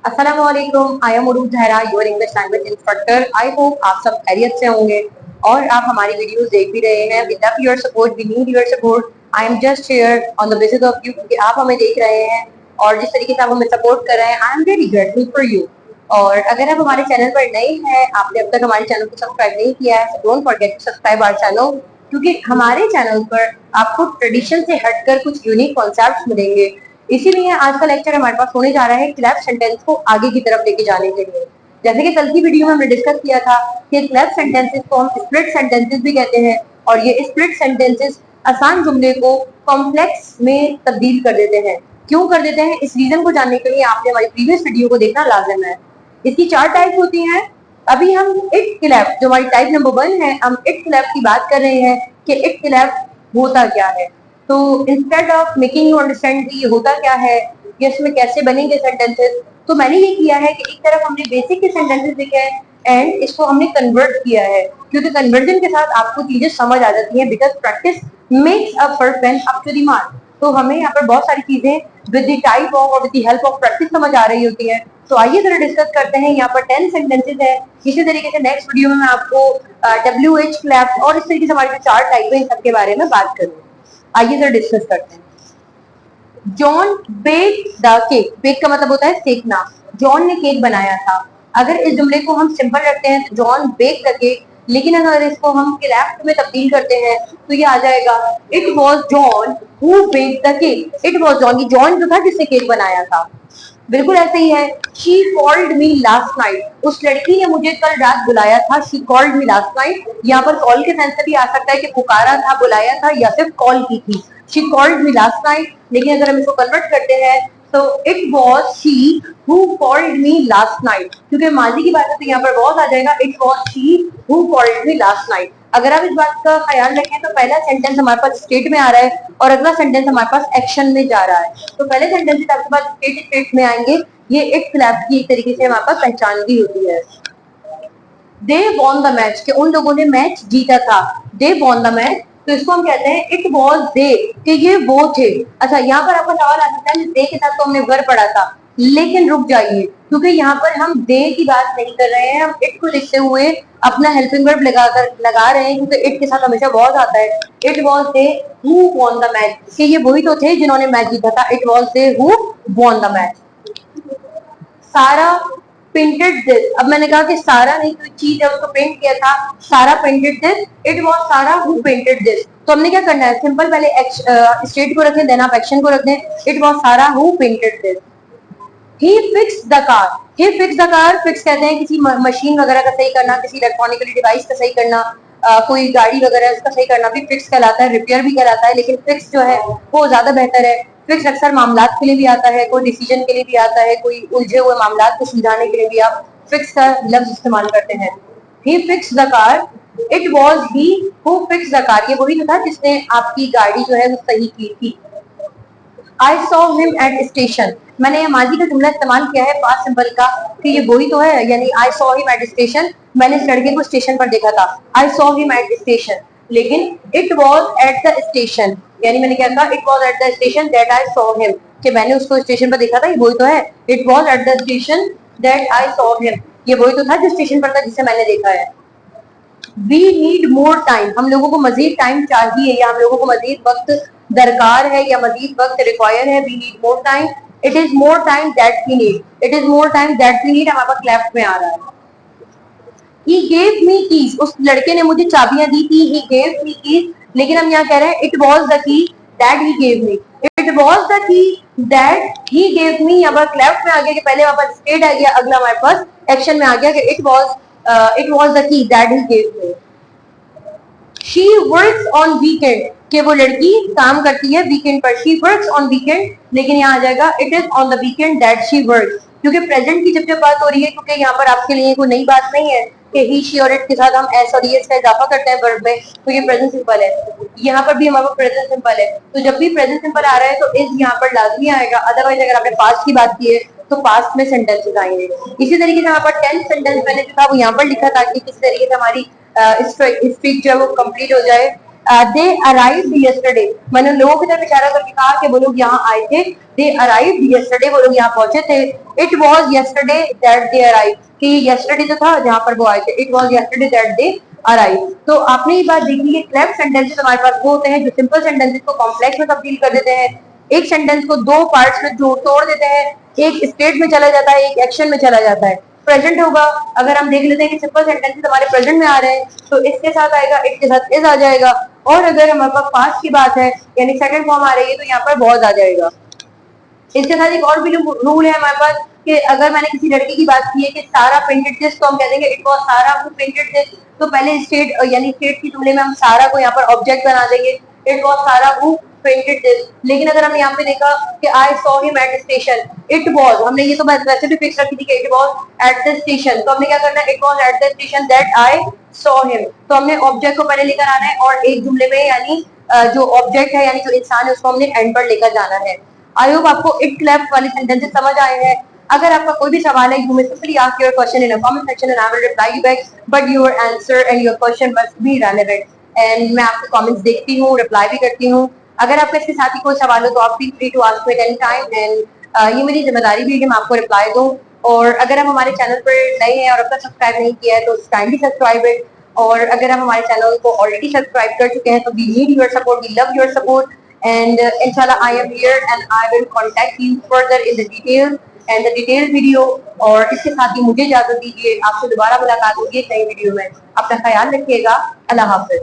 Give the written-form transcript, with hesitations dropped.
अस्सलामुअलैकुम, I am Urooj Zahra, your English language instructor. I hope आप सब खैरियत से होंगे और आप हमारी वीडियोस देख भी रहे हैं। We love your support, we need your support. I am just here on the basis of you, क्योंकि आप हमें देख रहे हैं और जिस तरीके से आप हमें सपोर्ट कर रहे हैं, I am very grateful for you. और अगर आप हमारे चैनल पर नए हैं, आपने अब तक हमारे चैनल को सब्सक्राइब नहीं किया है, don't forget to subscribe our channel, क्योंकि हमारे चैनल पर आपको ट्रेडिशन से हटकर कुछ यूनिक कॉन्सेप्ट्स मिलेंगे। इसीलिए आज का लेक्चर हमारे पास होने जा रहा है क्लैप सेंटेंस को आगे की तरफ लेके जाने के लिए। जैसे कि कल की वीडियो में हमने डिस्कस किया था कि क्लैप सेंटेंसेस को हम स्प्लिट सेंटेंसेस भी कहते हैं, और ये स्प्लिट सेंटेंसेस आसान जुमले को कॉम्प्लेक्स में तब्दील कर देते हैं। क्यों कर देते हैं, इस रीजन को जानने के लिए आपने हमारी प्रीवियस वीडियो को देखना लाजिम है। इसकी 4 टाइप्स होती हैं। अभी हम इट क्लैप, जो हमारी टाइप नंबर 1 है, हम इट क्लैप की बात कर रहे हैं कि इट क्लैप होता क्या है। तो instead of making you understand ये होता क्या है, ये इसमें कैसे बनेंगे सेंटेंसेस, तो मैंने ये किया है कि एक तरफ हमने बेसिक के सेंटेंसेस लिखे हैं एंड इसको हमने कन्वर्ट किया है, क्योंकि कन्वर्जन के साथ आपको चीजें समझ आ जाती हैं, because practice makes a perfect up to the mark. तो हमें यहाँ पर बहुत सारी चीजें विद द टाइप ऑफ और with the help of practice समझ आ रही होती है। तो आइए जरा डिस्कस करते हैं। यहाँ पर 10 सेंटेंसेस है। इसी तरीके से नेक्स्ट वीडियो में मैं आपको WH क्लैप और इस तरीके से हमारी जो 4 टाइप है इन सबके बारे में बात करूंगी। आइए जरा डिस्कस करते हैं। John bake the cake. Bake का मतलब होता है सेकना। जॉन ने केक बनाया था। अगर इस जुमले को हम सिंपल रखते हैं तो जॉन बेक द केक, लेकिन अगर इसको हम क्लैप्ड में तब्दील करते हैं तो ये आ जाएगा it was John who bake the cake. It was John, ये जॉन जो था जिसने केक बनाया था। बिल्कुल ऐसे ही है। She called me last night. उस लड़की ने मुझे कल रात बुलाया था। She called me last night, यहाँ पर कॉल के सेंस से भी आ सकता है कि पुकारा था, बुलाया था, या सिर्फ कॉल की थी। She called me last night, लेकिन अगर हम इसको कन्वर्ट करते हैं तो it was she who called me last night, क्योंकि माजी की बात है तो यहाँ पर वॉज आ जाएगा। It was she who called me last night. अगर आप इस बात का ख्याल रखें तो पहला सेंटेंस हमारे पास स्टेट में आ रहा है और अगला सेंटेंस हमारे पास एक्शन में जा रहा है। तो पहले सेंटेंस आपके पास स्टेट में आएंगे। ये इट क्लैप की एक तरीके से हमारे पास पहचान भी होती है। दे वॉन द मैच, कि उन लोगों ने मैच जीता था। दे वॉन द मैच, तो इसको हम कहते हैं इट वॉज दे, कि ये वो थे। अच्छा, यहाँ पर आपका सवाल आ सकता है दे के साथ तो हमने वर पढ़ा था, लेकिन रुक जाइए, क्योंकि यहाँ पर हम दे की बात नहीं कर रहे हैं। हम इट को लिखते हुए अपना हेल्पिंग वर्ब लगा रहे हैं, क्योंकि इट के साथ हमेशा वॉज आता है। It was they who won the match, कि ये वही तो थे जिन्होंने मैच जीता था। It was they who won the match. सारा पेंटेड दिस। अब मैंने कहा कि सारा नहीं, कोई चीज है उसको पेंट किया था। सारा पेंटेड दिस। इट वॉज सारा हु पेंटेड दिस। तो हमने क्या करना है, सिंपल पहले स्टेट को रखें, देन आप एक्शन को रख दें। इट वॉज सारा who painted this. He fix the car. He fix the car, fix कहते हैं किसी मशीन वगैरह का सही करना, किसी इलेक्ट्रॉनिकली डिवाइस का सही करना, कोई गाड़ी वगैरह उसका सही करना भी फिक्स कहलाता है, रिपेयर भी कहलाता है, लेकिन फिक्स जो है वो ज्यादा बेहतर है। फिक्स अक्सर मामलात के लिए भी आता है, कोई डिसीजन के लिए भी आता है, कोई उलझे हुए मामलात को सुलझाने के लिए भी आप फिक्स का लफ्ज इस्तेमाल करते हैं। He fix the car. It was he who fix the car, ये वही तो था जिसने आपकी गाड़ी जो है वो सही की थी। आई सॉ हिम एट स्टेशन। मैंने ये माजी का जुमला इस्तेमाल किया है पास्ट सिंपल का, कि ये वही तो है, यानी I saw him at station, मैंने इस लड़के को स्टेशन पर देखा था। I saw him at station, लेकिन it was at the station, यानी मैंने क्या कहा, it was at the station that I saw him, कि मैंने उसको स्टेशन पर देखा था, ये वही तो है। It was at the station that I saw him, ये वही तो था जो स्टेशन पर था जिसे मैंने देखा है। वी नीड मोर टाइम, हम लोगों को मजीद टाइम चाहिए, या हम लोगों को मजीद वक्त दरकार है, या मजीद वक्त रिक्वायर है। We need more time. It is more time that we need. It is more time that we need हमारे पास लेफ्ट में आ रहा है। He gave me keys, उस लड़के ने मुझे चाबियां दी थी। He gave me keys, लेकिन हम यहाँ कह रहे हैं it was the key that he gave me. It was the key that he gave me, यहाँ पर लेफ्ट में आ गया कि पहले वहां पर स्टेट आ गया, अगला हमारे पास एक्शन में आ गया कि it was the key that he gave me. She works on weekend, कि वो लड़की काम करती है वीकेंड पर। She works on weekend, लेकिन यहाँ आ जाएगा it is on the weekend that she works, क्योंकि प्रेजेंट की जब बात हो रही है, क्योंकि यहाँ पर आपके लिए कोई नई बात नहीं है कि ही शी और इट के साथ हम एस और ईएस का इजाफा करते हैं वर्ब में, तो ये प्रेजेंट सिंपल है। यहाँ पर भी हमारा प्रेजेंट सिंपल है, तो जब भी प्रेजेंट सिंपल आ रहा है तो इस यहाँ पर लाजमी आएगा। अदरवाइज अगर आपने पास्ट की बात की है तो पास्ट में सेंटेंसेस आएंगे। इसी तरीके से यहाँ पर 10 सेंटेंस मैंने जो था वो यहाँ पर लिखा ताकि किस तरीके से हमारी स्ट्रीक जो है वो कंप्लीट हो जाए। दे अराइव्ड यस्टरडे, मैंने लोगों की तरफ इशारा करके कहा कि वो लोग यहाँ आए थे। दे अराइव्ड यस्टरडे, वो लोग यहाँ पहुंचे थे। It was yesterday that they arrived, कि यस्टरडे जो था जहाँ पर वो आए थे, it was yesterday that they arrive. तो आपने ये बात देखी कि क्लेफ्ट सेंटेंसेस हमारे पास वो होते हैं जो सिंपल सेंटेंसेस को कॉम्प्लेक्स में तब्दील कर देते हैं, एक सेंटेंस को दो पार्ट्स में तोड़ देते हैं, एक स्टेट में चला जाता है, एक एक्शन में चला जाता है। प्रेजेंट होगा, अगर हम देख लेते हैं कि सिंपल सेंटेंसेस हमारे प्रेजेंट में आ रहे हैं तो इसके साथ आएगा, इट के साथ इज आ जाएगा। और अगर हमारे पास पास्ट की बात है यानी सेकंड फॉर्म आ रही है तो यहाँ पर बहुत आ जाएगा। इसके साथ एक और भी रूल है हमारे पास कि अगर मैंने किसी लड़की की बात की है कि सारा प्रिंटेड दिस, तो हम कह देंगे इट वाज सारा हु प्रिंटेड दिस। तो पहले स्टेट यानी स्टेट की जुमले में हम सारा को यहाँ पर ऑब्जेक्ट बना देंगे, इट वाज सारा हु प्रिंटेड दिस। लेकिन अगर हमने यहाँ पे देखा कि आई saw him at station, it was, हमने ये तो वैसे भी फिक्स रखी थी कि it was at the station, तो हमने क्या करना है, it was at the station that I saw him. तो हमने ऑब्जेक्ट को पहले लेकर आना है और एक जुमले में यानी जो ऑब्जेक्ट है यानी जो इंसान है उसको हमने एंड पर लेकर जाना है। आई होप आपको इट क्लैप वाली सेंटेंसेस समझ आए हैं। अगर आपका कोई भी सवाल है, you may simply ask your question in a comment section and I will reply you back, but your answer and your question must be relevant. And मैं आपके कमेंट्स देखती हूँ, रिप्लाई भी करती हूँ। अगर आपके इसके साथ ही कोई सवाल हो तो आप feel free to ask me at any time, and ये मेरी जिम्मेदारी भी है कि मैं आपको रिप्लाई दूँ। और अगर आप हमारे चैनल पर नए हैं और अब तक सब्सक्राइब नहीं किया है तो काइंडली सब्सक्राइब इट। और अगर आप हमारे चैनल को ऑलरेडी सब्सक्राइब कर चुके हैं तो we need your support, we love your support, and inshallah I am here and I will contact you further in the detail and the detailed video। और इसके साथ ही मुझे इजाजत दीजिए, आपसे दोबारा मुलाकात होगी एक नई वीडियो में। अपना ख्याल रखिएगा, अल्लाह हाफिज।